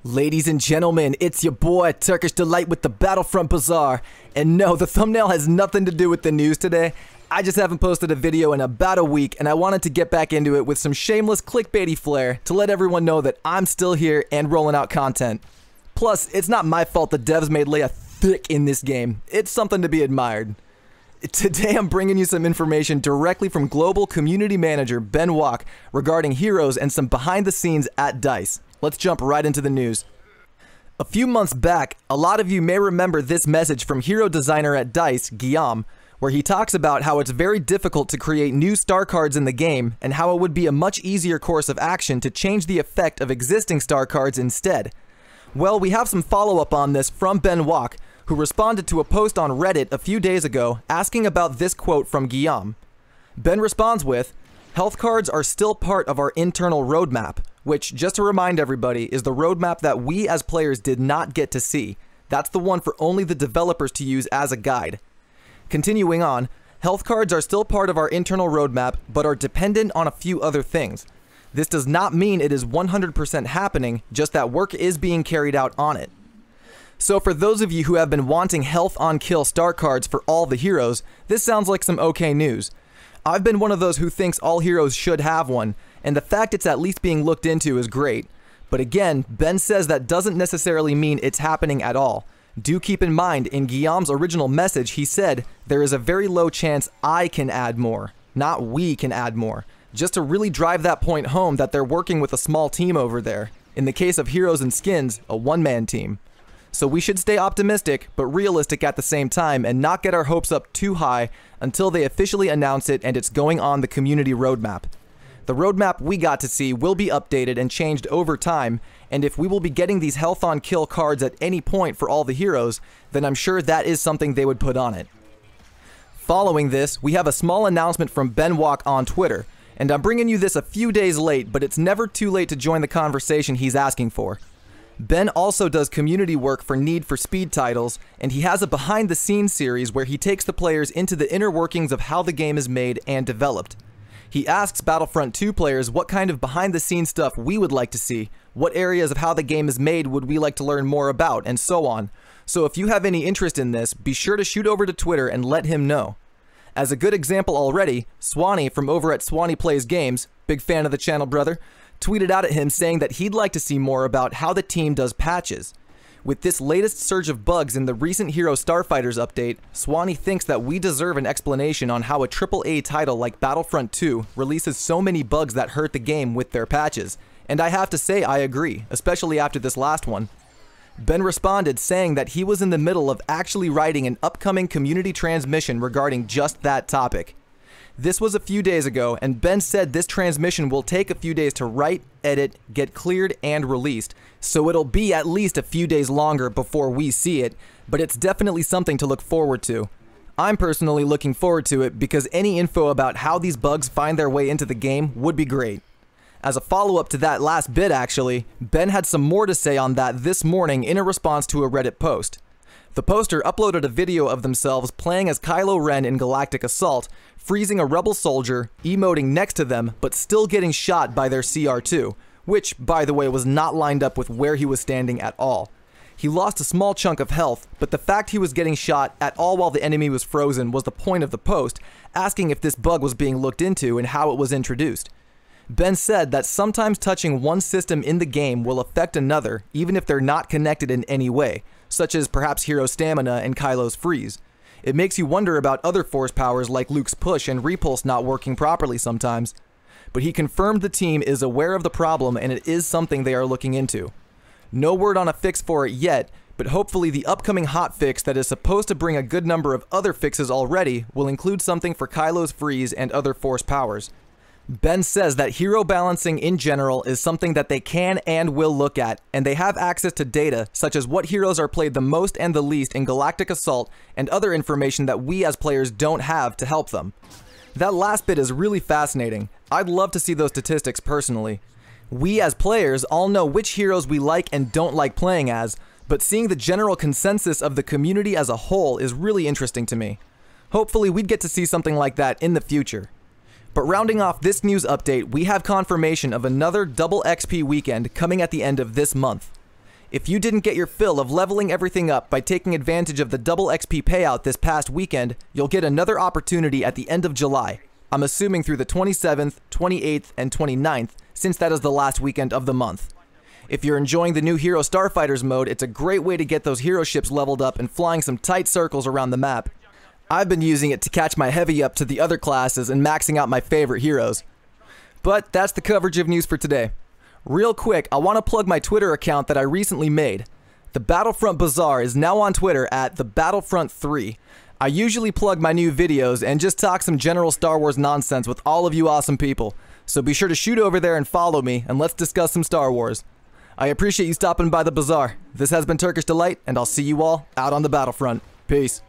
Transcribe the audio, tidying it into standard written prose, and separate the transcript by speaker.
Speaker 1: Ladies and gentlemen, it's your boy Turkish Delight with the Battlefront Bazaar. And no, the thumbnail has nothing to do with the news today. I just haven't posted a video in about a week and I wanted to get back into it with some shameless clickbaity flair to let everyone know that I'm still here and rolling out content. Plus, it's not my fault the devs made Leia thick in this game. It's something to be admired. Today I'm bringing you some information directly from Global Community Manager Ben Walk regarding heroes and some behind the scenes at DICE. Let's jump right into the news. A few months back, a lot of you may remember this message from hero designer at DICE, Guillaume, where he talks about how it's very difficult to create new star cards in the game and how it would be a much easier course of action to change the effect of existing star cards instead. Well, we have some follow-up on this from Ben Walk, who responded to a post on Reddit a few days ago asking about this quote from Guillaume. Ben responds with, "Health cards are still part of our internal roadmap," which, just to remind everybody, is the roadmap that we as players did not get to see. That's the one for only the developers to use as a guide. Continuing on, health cards are still part of our internal roadmap, but are dependent on a few other things. This does not mean it is 100% happening, just that work is being carried out on it. So for those of you who have been wanting health on kill star cards for all the heroes, this sounds like some okay news. I've been one of those who thinks all heroes should have one, and the fact it's at least being looked into is great. But again, Ben says that doesn't necessarily mean it's happening at all. Do keep in mind, in Guillaume's original message, he said, there is a very low chance I can add more, not we can add more, just to really drive that point home that they're working with a small team over there. In the case of heroes and skins, a one-man team. So we should stay optimistic, but realistic at the same time and not get our hopes up too high until they officially announce it and it's going on the community roadmap. The roadmap we got to see will be updated and changed over time, and if we will be getting these health on kill cards at any point for all the heroes, then I'm sure that is something they would put on it. Following this, we have a small announcement from Ben Walk on Twitter, and I'm bringing you this a few days late, but it's never too late to join the conversation he's asking for. Ben also does community work for Need for Speed titles, and he has a behind-the-scenes series where he takes the players into the inner workings of how the game is made and developed. He asks Battlefront 2 players what kind of behind-the-scenes stuff we would like to see, what areas of how the game is made would we like to learn more about, and so on. So if you have any interest in this, be sure to shoot over to Twitter and let him know. As a good example already, Swanee from over at Swanee Plays Games, big fan of the channel brother, tweeted out at him saying that he'd like to see more about how the team does patches. With this latest surge of bugs in the recent Hero Starfighters update, Swanee thinks that we deserve an explanation on how a AAA title like Battlefront 2 releases so many bugs that hurt the game with their patches. And I have to say I agree, especially after this last one. Ben responded saying that he was in the middle of actually writing an upcoming community transmission regarding just that topic. This was a few days ago, and Ben said this transmission will take a few days to write, edit, get cleared, and released, so it'll be at least a few days longer before we see it, but it's definitely something to look forward to. I'm personally looking forward to it because any info about how these bugs find their way into the game would be great. As a follow-up to that last bit actually, Ben had some more to say on that this morning in a response to a Reddit post. The poster uploaded a video of themselves playing as Kylo Ren in Galactic Assault, freezing a rebel soldier, emoting next to them, but still getting shot by their CR2, which, by the way, was not lined up with where he was standing at all. He lost a small chunk of health, but the fact he was getting shot at all while the enemy was frozen was the point of the post, asking if this bug was being looked into and how it was introduced. Ben said that sometimes touching one system in the game will affect another, even if they're not connected in any way, such as perhaps Hero Stamina and Kylo's freeze. It makes you wonder about other force powers like Luke's push and repulse not working properly sometimes. But he confirmed the team is aware of the problem and it is something they are looking into. No word on a fix for it yet, but hopefully the upcoming hotfix that is supposed to bring a good number of other fixes already will include something for Kylo's freeze and other force powers. Ben says that hero balancing in general is something that they can and will look at, and they have access to data such as what heroes are played the most and the least in Galactic Assault and other information that we as players don't have to help them. That last bit is really fascinating. I'd love to see those statistics personally. We as players all know which heroes we like and don't like playing as, but seeing the general consensus of the community as a whole is really interesting to me. Hopefully we'd get to see something like that in the future. But rounding off this news update, we have confirmation of another double XP weekend coming at the end of this month. If you didn't get your fill of leveling everything up by taking advantage of the double XP payout this past weekend, you'll get another opportunity at the end of July. I'm assuming through the 27th, 28th, and 29th, since that is the last weekend of the month. If you're enjoying the new Hero Starfighters mode, it's a great way to get those hero ships leveled up and flying some tight circles around the map. I've been using it to catch my heavy up to the other classes and maxing out my favorite heroes. But that's the coverage of news for today. Real quick, I want to plug my Twitter account that I recently made. The Battlefront Bazaar is now on Twitter at the Battlefront 3. I usually plug my new videos and just talk some general Star Wars nonsense with all of you awesome people. So be sure to shoot over there and follow me, and let's discuss some Star Wars. I appreciate you stopping by the Bazaar. This has been Turkish Delight, and I'll see you all out on the battlefront. Peace.